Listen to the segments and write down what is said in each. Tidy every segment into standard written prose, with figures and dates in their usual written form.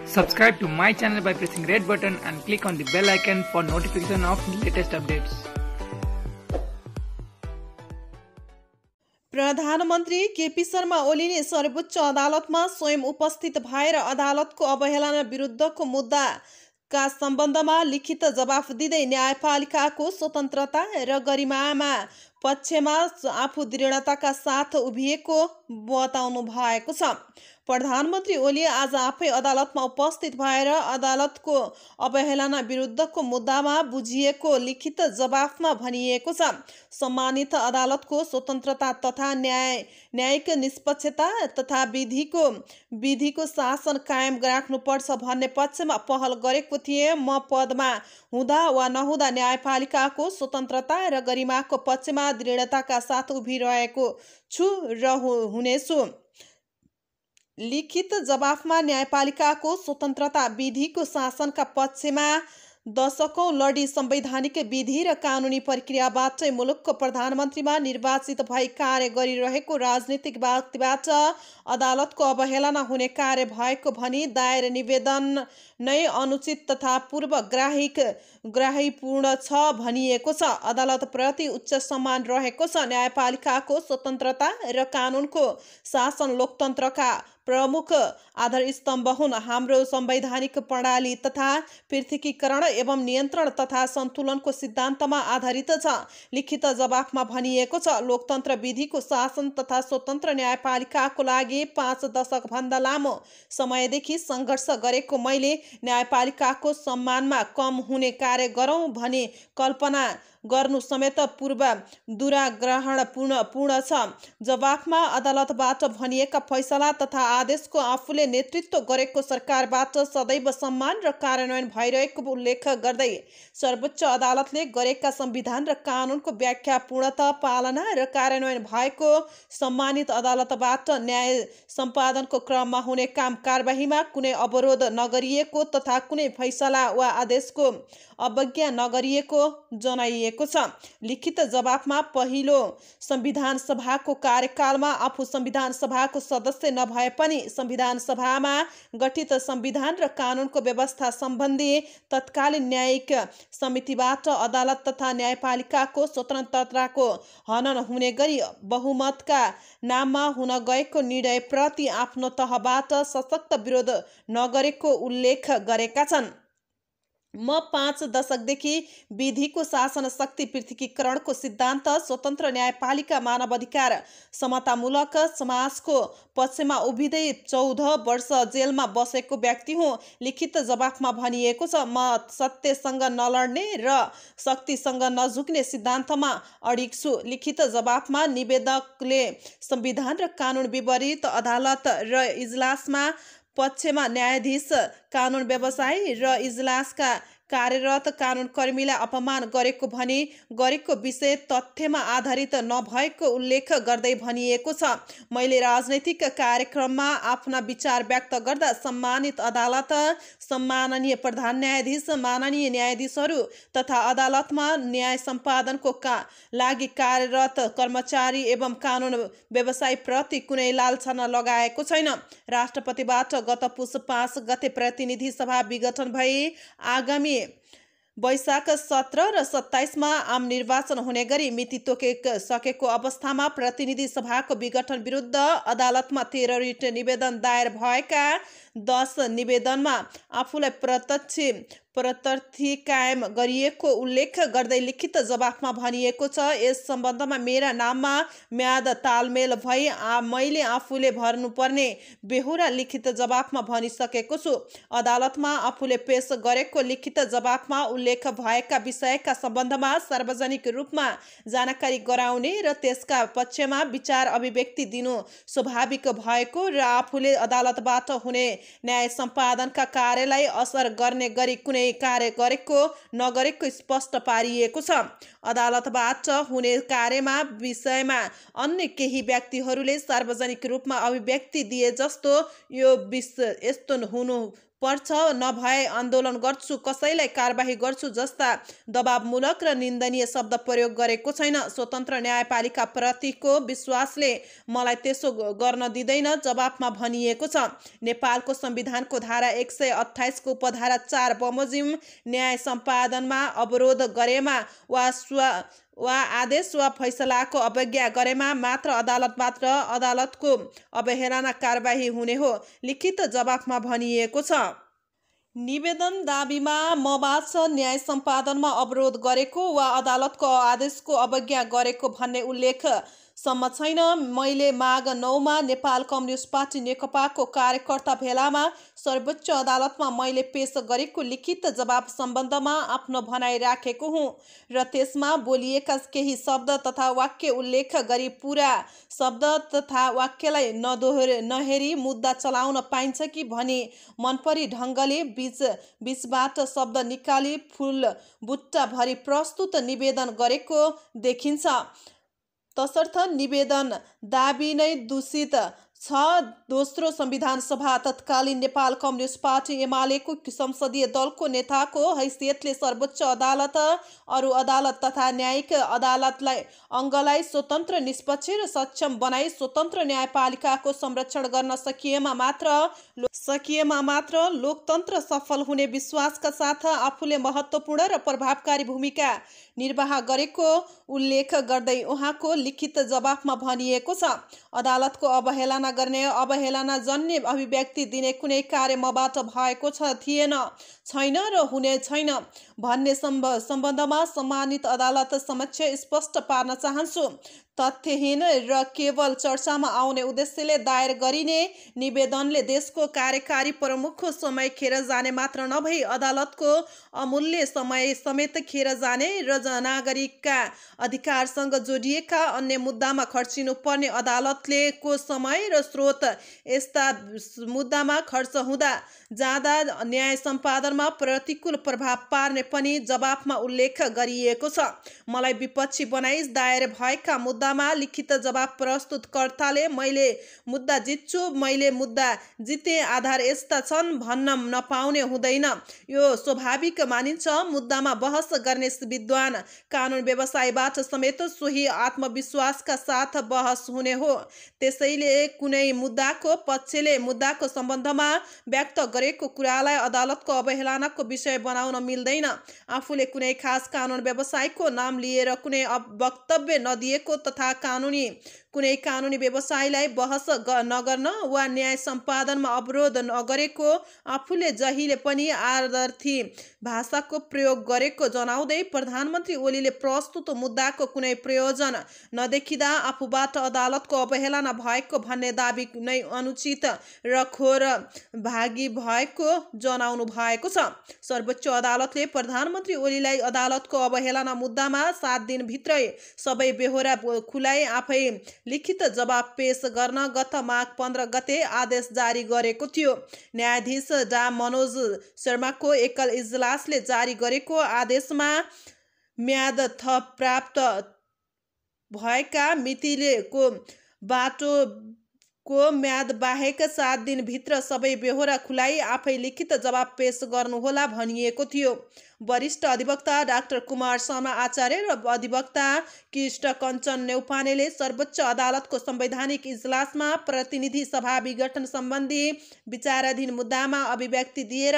Subscribe to my channel by pressing red button and click on the bell icon for notification of latest updates. प्रधानमन्त्री केपी शर्मा ओलीले सर्वोच्च अदालतमा स्वयं उपस्थित भएर अदालतको अवहेलना विरुद्धको मुद्दाका सम्बन्धमा लिखित जवाफ दिँदै न्यायपालिकाको स्वतन्त्रता र गरिमामा पक्षमा आफू दृढताका साथ उभिएको बताउनु भएको छ। प्रधानमन्त्री ओली आज आफै अदालतमा उपस्थित भएर अदालतको अवहेलना विरुद्धको मुद्दामा बुझिएको लिखित जवाफमा भनिएको छ, सम्मानित अदालतको स्वतन्त्रता तथा न्यायिक निष्पक्षता तथा विधिको शासन कायम राख्नुपर्छ भन्ने पक्षमा पहल गरेको थिएँ। म पदमा हुँदा वा नहुँदा न्यायपालिकाको स्वतन्त्रता र गरिमाको पक्षमा दृढताका साथ उभिरहेको छु र हुनेछु। लिखित जवाफमा न्यायपालिकाको स्वतन्त्रता विधिको शासनका पक्षमा दशकौं लडी संवैधानिक विधि र कानुनी प्रक्रियाबाटै मुलुकको प्रधानमन्त्रीमा निर्वाचित भई कार्य गरिरहेको राजनीतिक व्यक्तिबाट अदालतको अवहेलना हुने कार्य भएको भनी दायर निवेदन नै अनुचित तथा पूर्वग्राहीपूर्ण छ भनिएको छ। अदालतप्रति उच्च सम्मान रहेको छ। न्यायपालिकाको स्वतन्त्रता र कानुनको शासन लोकतन्त्रका प्रमुख आधारस्तम्भ हुन्। हाम्रो संवैधानिक प्रणाली तथा पृथकीकरण एवं नियन्त्रण तथा सन्तुलनको सिद्धान्तमा आधारित छ। लिखित जवाफमा भनिएको छ, लोकतन्त्र विधिको शासन तथा स्वतन्त्र न्यायपालिकाको लागि 5 दशकभन्दा लामो समयदेखि सङ्घर्ष गरेको मैले न्यायपालिकाको सम्मानमा कम हुने कार्य गरौँ भनी कल्पना गर्नु समेत पूर्व दुराग्रहणपूर्ण छ। जवाफमा अदालतबाट भनिएका फैसला तथा आदेशको आफूले नेतृत्व गरेको सरकारबाट सदैव सम्मान र कार्यान्वयन भइरहेको उल्लेख गर्दै सर्वोच्च अदालतले गरेका संविधान र कानुनको व्याख्या पूर्णतः पालना र कार्यान्वयन भएको, सम्मानित अदालतबाट न्याय सम्पादनको क्रममा हुने काम कारबाहीमा कुनै अवरोध नगरिएको तथा कुनै फैसला वा आदेशको अवज्ञा नगरिएको जनाइएको छ। लिखित जवाफमा पहिलो संविधान सभाको कार्यकालमा आफू संविधान सभाको सदस्य नभए पनि संविधान सभामा गठित संविधान र कानुनको व्यवस्था सम्बन्धी तत्कालीन न्यायिक समितिबाट अदालत तथा न्यायपालिकाको स्वतन्त्रताको हनन हुने गरी बहुमतका नाममा हुन गएको निर्णयप्रति आफ्नो तहबाट सशक्त विरोध नगरेको उल्लेख गरेका छन्। म 5 दशकदेखि विधिको शासन शक्ति पृथकीकरणको सिद्धान्त स्वतन्त्र न्यायपालिका मानवाधिकार समतामूलक समाजको पक्षमा उभिँदै 14 वर्ष जेलमा बसेको व्यक्ति हुँ। लिखित जवाफमा भनिएको छ, म सत्यसँग नलड्ने र शक्तिसँग नझुक्ने सिद्धान्तमा अडिग छु। लिखित जवाफमा निवेदकले संविधान र कानुन विपरीत अदालत र इजलासमा पक्षमा न्यायाधीश, कानुन व्यवसायी र इजलासका कार्यरत कानुनकर्मीलाई अपमान गरेको भनी गरेको विषय तथ्यमा आधारित नभएको उल्लेख गर्दै भनिएको छ। मैले राजनैतिक कार्यक्रममा आफ्ना विचार व्यक्त गर्दा सम्मानित अदालत, सम्माननीय प्रधान न्यायाधीश, माननीय न्यायाधीशहरू तथा अदालतमा न्याय सम्पादनको लागि कार्यरत कर्मचारी एवं कानुन व्यवसायी प्रति कुनै लालछना लगाएको छैन। राष्ट्रपतिबाट गत पुस 5 गते प्रतिनिधि सभा विघटन भई आगामी वैशाख 17 र 27 मा आम निर्वाचन हुने गरी मिति तोकिसकेको अवस्थामा प्रतिनिधि सभाको विघटन विरुद्ध अदालतमा 13 रिट निवेदन दायर भएका 10 निवेदनमा आफूलाई प्रत्यर्थी कायम गरिएको उल्लेख गर्दै लिखित जवाफमा भनिएको छ, यस सम्बन्धमा मेरा नाममा म्याद तालमेल भई मैले आफूले भर्नुपर्ने बेहोरा लिखित जवाफमा भनिसकेको छु। अदालतमा आफूले पेश गरेको लिखित जवाफमा उल्लेख भएका विषयका सम्बन्धमा सार्वजनिक रूपमा जानकारी गराउने र त्यसका पक्षमा विचार अभिव्यक्ति दिनु स्वाभाविक भएको र आफूले अदालतबाट हुने न्याय सम्पादनका कार्यलाई असर गर्ने गरी कुनै कुनै कार्य नगरेको स्पष्ट पारिएको छ। अदालतबाट हुने कार्यमा विषयमा अन्य केही व्यक्तिहरूले सार्वजनिक रूपमा अभिव्यक्ति दिए जस्तो यस्तो हुनु पर्छ, नभए आन्दोलन गर्छु, कसैलाई कारबाही गर्छु जस्ता दबावमूलक र निन्दनीय शब्द प्रयोग गरेको छैन। स्वतन्त्र न्यायपालिका प्रतिको विश्वासले मलाई त्यसो गर्न दिँदैन जवाफमा भनिएको छ। नेपालको संविधानको धारा 128 को उपधारा 4 बमोजिम न्याय सम्पादनमा अवरोध गरेमा वा आदेश वा फैसलाको अवज्ञा गरेमा मात्र अदालतको अवहेलना कारबाही हुने हो, लिखित जवाफमा भनिएको छ। निवेदन दाबीमा मबाट न्याय सम्पादनमा अवरोध गरेको वा अदालतको आदेशको अवज्ञा गरेको भन्ने उल्लेख सम्म छैन। मैले माघ 9 मा नेपाल कम्युनिस्ट पार्टी नेकपाको कार्यकर्ता भेलामा सर्वोच्च अदालतमा मैले पेश गरेको लिखित जवाब सम्बन्धमा आफ्नो भनाइ राखेको हुँ र त्यसमा बोलिएका केही शब्द तथा वाक्य उल्लेख गरी पूरा शब्द तथा वाक्यलाई नहेरी मुद्दा चलाउन पाइन्छ कि भनी मनपरी ढङ्गले बीचबाट शब्द निकाली फुल बुट्टा भरी प्रस्तुत निवेदन गरेको देखिन्छ। तसर्थ निवेदन दाबी नै दूषित छ। दोस्रो संविधान सभा तत्कालीन नेपाल कम्युनिस्ट पार्टी एमालेको संसदीय दलको नेताको हैसियतले सर्वोच्च अदालत, अरू अदालत तथा न्यायिक अङ्गलाई स्वतन्त्र, निष्पक्ष र सक्षम बनाई स्वतन्त्र न्यायपालिकाको संरक्षण गर्न सकिएमा मात्र लोकतन्त्र सफल हुने विश्वासका साथ आफूले महत्त्वपूर्ण र प्रभावकारी भूमिका निर्वाह गरेको उल्लेख गर्दै उहाँको लिखित जवाफमा भनिएको छ। अदालतको अवहेलना गर्ने, अवहेलना जन्य अभिव्यक्ति दिने कुनै कार्य मबाट भएको छैन र हुने छैन भन्ने सम्बन्धमा सम्मानित अदालत समक्ष स्पष्ट पार्न चाहन्छु। तथ्यहीन र केवल चर्चामा आउने उद्देश्यले दायर गरिने निवेदनले देशको कार्यकारी प्रमुखको समय खेर जाने मात्र नभई अदालतको अमूल्य समय समेत खेर जाने र नागरिकका अधिकारसँग जोडिएका अन्य मुद्दामा खर्चिनु पर्ने अदालतले को समय र स्रोत यस्ता मुद्दामा खर्च हुँदा जाँदा न्याय सम्पादनमा प्रतिकूल प्रभाव पार्ने पनि जवाफमा उल्लेख गरिएको छ। मलाई विपक्षी बनाई दायर भएका मुद्दामा लिखित जवाफ प्रस्तुतकर्ताले मैले मुद्दा जित्छु, मैले मुद्दा जिते, आधार यस्ता छन् भन्न नपाउने हुँदैन। यो स्वाभाविक मानिन्छ। मुद्दामा बहस गर्ने विद्वान कानुन व्यवसायबाट समेत सोही आत्मविश्वासका साथ बहस हुने हो। त्यसैले कुनै मुद्दाको पक्षले मुद्दाको सम्बन्धमा व्यक्त गरेको कुरालाई अदालतको अवहेलनाको विषय बनाउन मिल्दैन। आफूले कुनै खास कानुन व्यवसायको नाम लिएर कुनै वक्तव्य नदिएको तथा कुनै कानुनी व्यवसायलाई बहस नगर्न वा न्याय सम्पादनमा अवरोध नगरेको, आफूले जहिले पनि आदर्थी भाषाको प्रयोग गरेको जनाउँदै प्रधानमन्त्री ओलीले प्रस्तुत मुद्दाको कुनै प्रयोजन नदेखिँदा आफूबाट अदालतको अवहेलना भएको भन्ने दाबी नै अनुचित र खोर भागी भएको जनाउनु भएको छ। सर्वोच्च अदालतले प्रधानमन्त्री ओलीलाई अदालतको अवहेलना मुद्दामा 7 दिनभित्रै सबै बेहोरा खुलाई आफै लिखित जवाब पेश गर्न गत माघ 15 गते आदेश जारी गरेको थियो। न्यायाधीश डा मनोज शर्माको एकल इजलासले जारी गरेको आदेशमा म्याद थप प्राप्त भएका मितिलेको बाटोको म्याद बाहेक 7 दिनभित्र सबै बेहोरा खुलाई आफै लिखित जवाब पेश गर्नुहोला भनिएको थियो। वरिष्ठ अधिवक्ता डाक्टर कुमार शर्मा आचार्य र अधिवक्ता कृष्ण कञ्चन नेउपानेले सर्वोच्च अदालतको संवैधानिक इजलासमा प्रतिनिधि सभा विघटन सम्बन्धी विचाराधीन मुद्दामा अभिव्यक्ति दिएर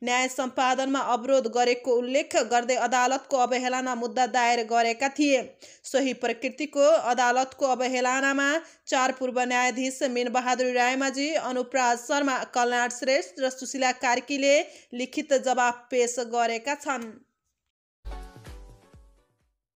न्याय सम्पादनमा अवरोध गरेको उल्लेख गर्दै अदालतको अवहेलना मुद्दा दायर गरेका थिए। सोही प्रकृतिको अदालतको अवहेलनामा 4 पूर्व न्यायाधीश मीनबहादुर रायमाझी, अनुपराज शर्मा, कल्याण श्रेष्ठ र सुशीला कार्कीले लिखित जवाब पेश गरेका छन्।